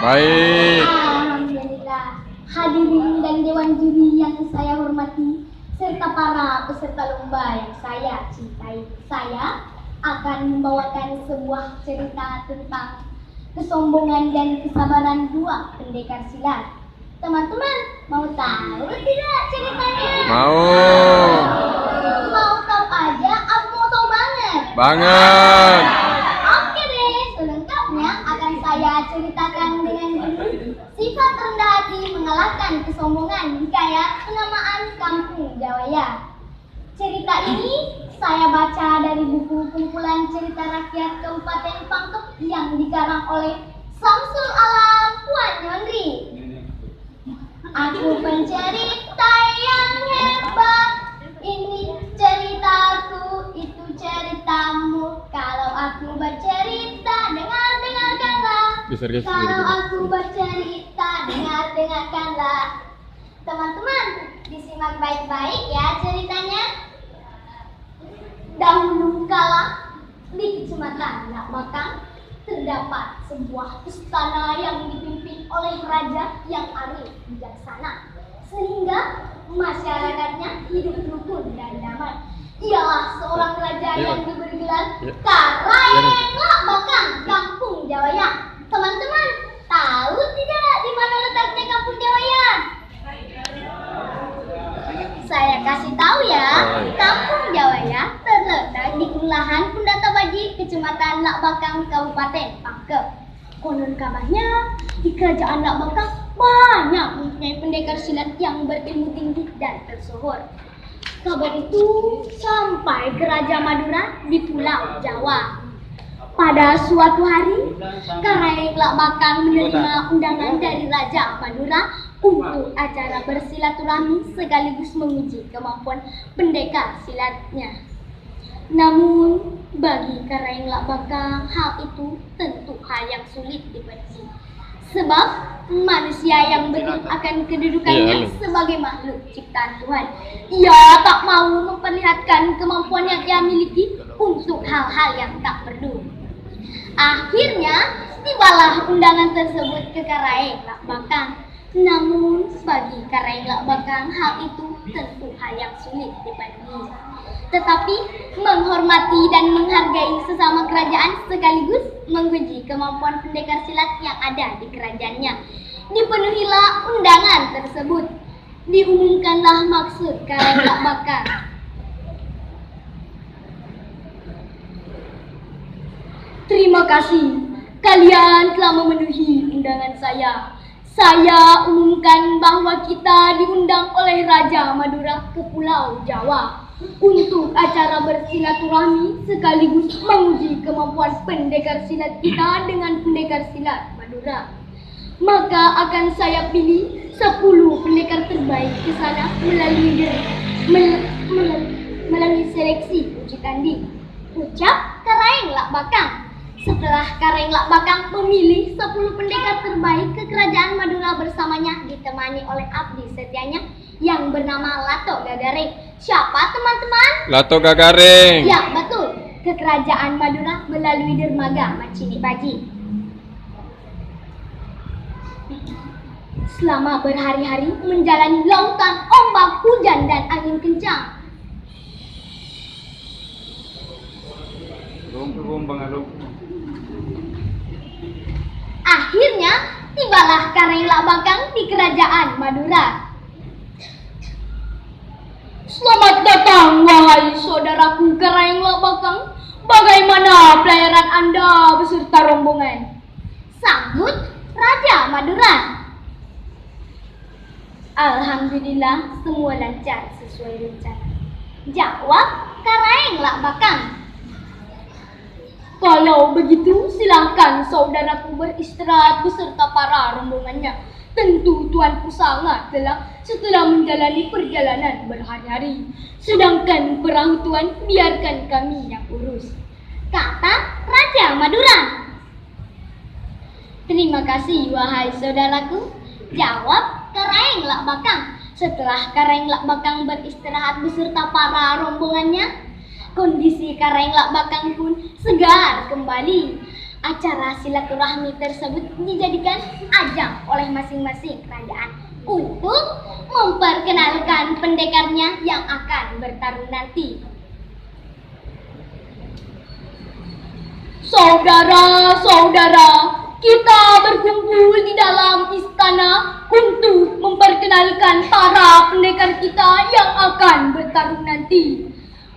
Baik. Alhamdulillah. Hadirin dan dewan juri yang saya hormati, serta para peserta lomba yang saya cintai. Saya akan membawakan sebuah cerita tentang kesombongan dan kesabaran dua pendekar silat. Teman-teman, mau tahu tidak ceritanya? Mau. Mau tahu aja, aku mau tahu banget. Banget. Oke deh, selengkapnya akan saya ceritakan dengan judul Sifat Rendah Hati Mengalahkan Kesombongan Hikayat Penamaan Kampung Jawaya. Cerita ini saya baca dari buku kumpulan cerita rakyat Kabupaten Pangkep yang dikarang oleh Samsul Alam Puan Yondri. Aku pencerita yang hebat, ini ceritaku, itu ceritamu. Kalau aku bercerita, dengarkanlah. Kalau aku bercerita, dengarkanlah. Teman-teman, disimak baik-baik ya ceritanya. Dahulu kala di Kecamatan Lakbakang terdapat sebuah istana yang dipimpin oleh raja yang arif bijaksana, sehingga masyarakatnya hidup rukun dan damai. Ialah seorang raja yang diberi gelar Karaeng Lakbakang Kampung Jawaya. Teman-teman, tahu tidak di mana letaknya Kampung Jawaya? Saya kasih tahu ya, Kampung Jawaya terletak di Kelurahan Pundatabaji, Kecamatan Lakbakang, Kabupaten Pangkep. Konon kabarnya, di kerajaan Lakbakang banyak mempunyai pendekar silat yang berilmu tinggi dan tersohor. Kabar itu sampai ke Raja Madura di Pulau Jawa. Pada suatu hari, Karaeng Lakbakang menerima undangan dari Raja Madura untuk acara bersilaturahmi sekaligus menguji kemampuan pendekar silatnya. Namun, bagi Karaeng Lakbakang, hal itu tentu hal yang sulit dimengerti. Sebab manusia yang beriman akan kedudukannya sebagai makhluk ciptaan Tuhan. Ia tak mau memperlihatkan kemampuan yang ia miliki untuk hal-hal yang tak perlu. Akhirnya, tibalah undangan tersebut ke Karaeng Lakbakang. Namun, bagi Karaeng Lakbakang, hal itu tentu hal yang sulit dipenuhi. Tetapi, menghormati dan menghargai sesama kerajaan sekaligus menguji kemampuan pendekar silat yang ada di kerajaannya. Dipenuhilah undangan tersebut. Diumumkanlah maksud Karaeng Lakbakang. Terima kasih, kalian telah memenuhi undangan saya. Saya umumkan bahwa kita diundang oleh Raja Madura ke Pulau Jawa untuk acara bersilaturahmi sekaligus menguji kemampuan pendekar silat kita dengan pendekar silat Madura. Maka akan saya pilih 10 pendekar terbaik ke sana melalui seleksi uji tanding. Ucap Karaeng Lakbakang. Setelah Karaeng Lakbakang memilih 10 pendekar terbaik ke kerajaan Madura bersamanya ditemani oleh abdi setianya yang bernama Lato Gagareng. Siapa teman-teman? Lato Gagareng. Ya, betul. Ke kerajaan Madura melalui dermaga Macini Baji. Selama berhari-hari menjalani lautan ombak, hujan dan angin kencang. Akhirnya, tibalah Karaeng Lakbakang di kerajaan Madura. Selamat datang, wahai saudaraku Karaeng Lakbakang. Bagaimana pelayaran Anda beserta rombongan? Sambut Raja Madura. Alhamdulillah, semua lancar sesuai rencana. Jawab Karaeng Lakbakang. Kalau begitu, silakan saudaraku beristirahat beserta para rombongannya. Tentu tuanku sangat lelah setelah menjalani perjalanan berhari-hari. Sedangkan perahu tuan biarkan kami yang urus, kata Raja Madura. Terima kasih, wahai saudaraku, jawab Karaeng Lakbakang. Setelah Karaeng Lakbakang beristirahat beserta para rombongannya, kondisi Karaeng Lakbakang pun segar kembali. Acara silaturahmi tersebut dijadikan ajang oleh masing-masing kerajaan untuk memperkenalkan pendekarnya yang akan bertarung nanti. Saudara-saudara, kita berkumpul di dalam istana untuk memperkenalkan para pendekar kita yang akan bertarung nanti.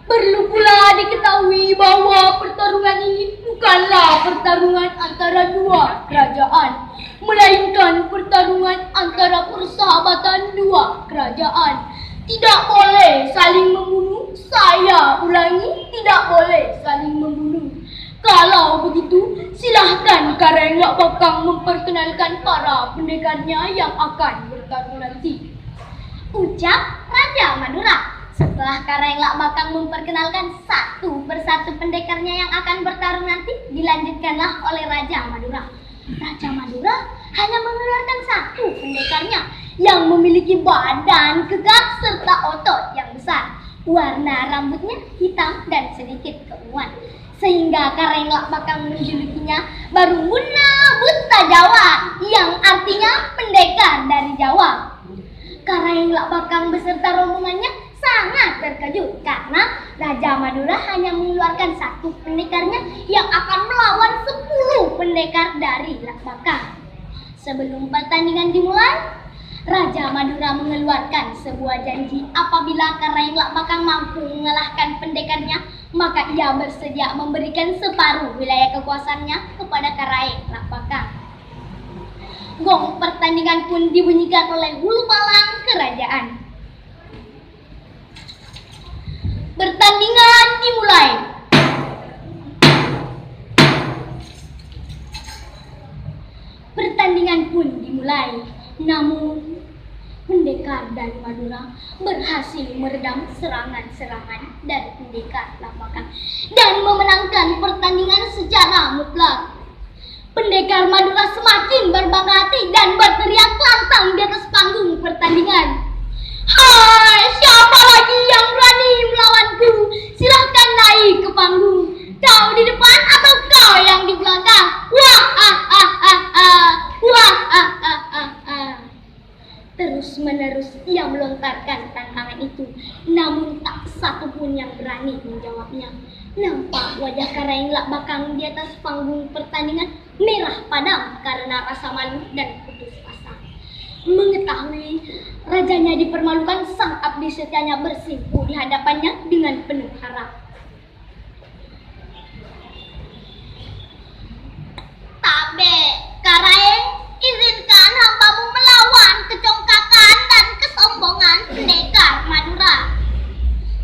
Perlu pula diketahui bahwa pertarungan ini bukanlah pertarungan antara dua kerajaan, melainkan pertarungan antara persahabatan dua kerajaan. Tidak boleh saling membunuh. Saya ulangi, tidak boleh saling membunuh. Kalau begitu, silahkan Karang Lak Bakang memperkenalkan para pendekarnya yang akan bertarung nanti. Ucap Raja Madura. Setelah Karang Lak Bakang memperkenalkan satu persatu pendekarnya yang akan bertarung nanti, dilanjutkanlah oleh Raja Madura. Raja Madura hanya mengeluarkan satu pendekarnya yang memiliki badan kekar serta otot yang besar. Warna rambutnya hitam dan sedikit keunguan, sehingga Karang Lak Bakang menjulukinya Barumuna Buta Jawa, yang artinya pendekar dari Jawa. Karang Lak Bakang beserta rombongannya sangat terkejut karena Raja Madura hanya mengeluarkan satu pendekarnya yang akan melawan 10 pendekar dari Lak Bakang. Sebelum pertandingan dimulai, Raja Madura mengeluarkan sebuah janji apabila Karang Lak Bakang mampu mengalahkan pendekarnya, maka ia bersedia memberikan separuh wilayah kekuasaannya kepada Karang Lak Bakang. Gong pertandingan pun dibunyikan oleh hulu palang kerajaan. Pertandingan dimulai. Pertandingan pun dimulai. Namun pendekar dari Madura berhasil meredam serangan-serangan dari pendekar Lak Bakang dan memenangkan pertandingan secara mutlak. Pendekar Madura semakin berbangga hati dan berteriak lantang di atas panggung pertandingan. Hai, siapa lagi yang berani melawanku? Silahkan naik ke panggung. Kau di depan atau kau yang di belakang? Wah, wah, Terus-menerus ia melontarkan tantangan itu, namun tak satu pun yang berani menjawabnya. Nampak wajah Karang Lak Bakang di atas panggung pertandingan merah padam karena rasa malu dan putus asa. Mengetahui rajanya dipermalukan, sang abdi setianya bersimpuh di hadapannya dengan penuh harap. Tabe, Karang, izinkan hambamu melawan kecongkakan dan kesombongan pendekar Madura.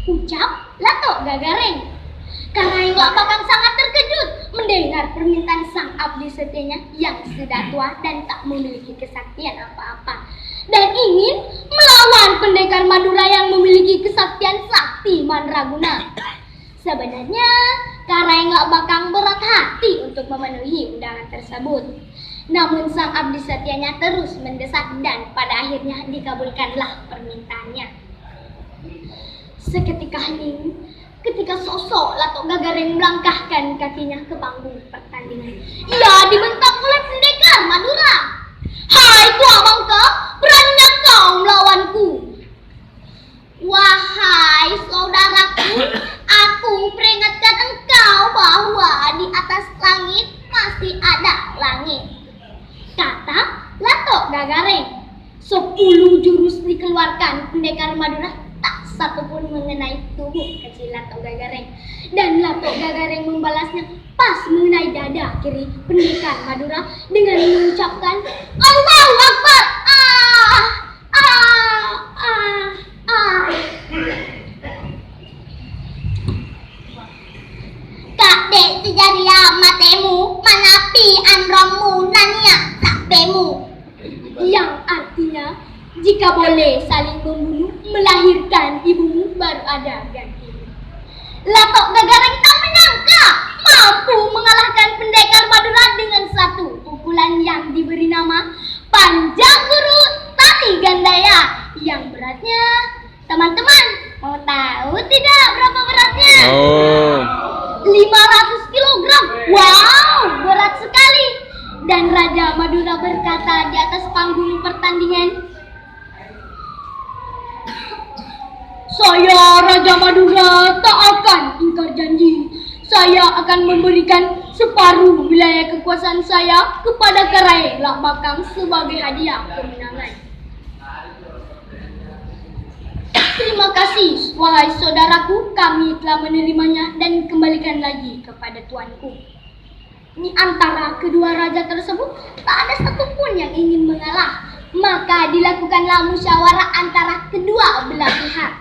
Ucap Latok Gagareng. Karang Lak Bakang sangat terkejut mendengar permintaan sang abdi setianya yang sudah tua dan tak memiliki kesaktian apa-apa, dan ingin melawan pendekar Madura yang memiliki kesaktian sakti mandraguna. Sebenarnya Karang Lak Bakang berat hati untuk memenuhi undangan tersebut. Namun sang abdi setianya terus mendesak dan pada akhirnya dikabulkanlah permintaannya. Seketika hening, ketika sosok Latok Gagareng melangkahkan kakinya ke panggung pertandingan, ia dibentak oleh pendekar Madura. Hai tua bangka, beraninya kau melawanku? Wahai saudaraku, aku peringatkan engkau bahwa di atas langit masih ada langit, kata Latok Gagareng. 10 jurus dikeluarkan pendekar Madura, tak satu pun mengenai tubuh kecil Latok Gagareng, dan Latok Gagareng membalasnya pas mengenai dada kiri pendekar Madura dengan mengucapkan Allahu Akbar. Kak dek sejaria matemu manapi andromu nanya sakpemu, yang artinya jika boleh saling membunuh, melahirkan ibumu baru ada gantimu. Latok Gagareng tak menyangka mampu mengalahkan pendekar Madura dengan satu pukulan yang diberi nama Panjang Guru Tali Gandaya, yang beratnya, teman-teman mau tahu tidak berapa beratnya? Oh. 500 kilogram. Wow, berat sekali. Dan Raja Madura berkata di atas panggung pertandingan, "Saya Raja Madura tak akan ingkar janji. Saya akan memberikan separuh wilayah kekuasaan saya kepada Karai Lak Bakang sebagai hadiah kemenangan." Terima kasih, wahai saudaraku, kami telah menerimanya dan kembalikan lagi kepada tuanku. Di antara kedua raja tersebut, tak ada satupun yang ingin mengalah. Maka dilakukanlah musyawarah antara kedua belah pihak.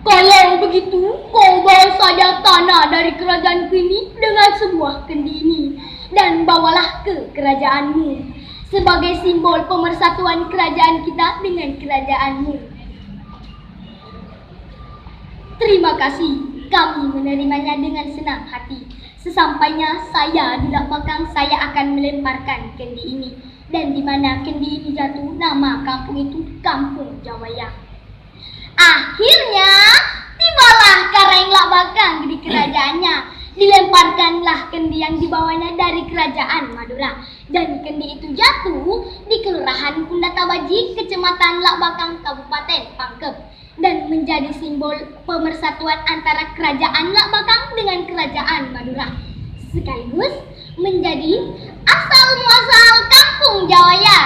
"Kalau begitu, kau bawa saja tanah dari kerajaanku ini dengan sebuah kendi ini, dan bawalah ke kerajaanmu sebagai simbol pemersatuan kerajaan kita dengan kerajaanmu." "Terima kasih, kami menerimanya dengan senang hati. Sesampainya saya di Lak Bakang, saya akan melemparkan kendi ini. Dan di mana kendi ini jatuh, nama kampung itu Kampung Jawaya." Akhirnya tibalah Karai Lak Bakang di kerajaannya. Dilemparkanlah kendi yang dibawanya dari kerajaan Madura, dan kendi itu jatuh di Kelurahan Kundatabaji, Kecamatan Lak Bakang, Kabupaten Pangkep, dan menjadi simbol pemersatuan antara kerajaan Lak Bakang dengan kerajaan Madura, sekaligus menjadi asal muasal Kampung Jawaya.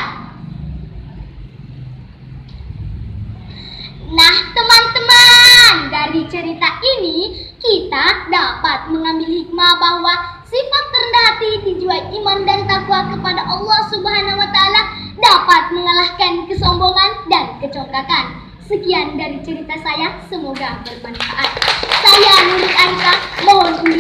Nah teman-teman, dari cerita ini kita dapat mengambil hikmah bahwa sifat rendah hati dijuai iman dan takwa kepada Allah Subhanahu wa Ta'ala dapat mengalahkan kesombongan dan kecongkakan. Sekian dari cerita saya, semoga bermanfaat. Saya Nurul Arika, mohon undur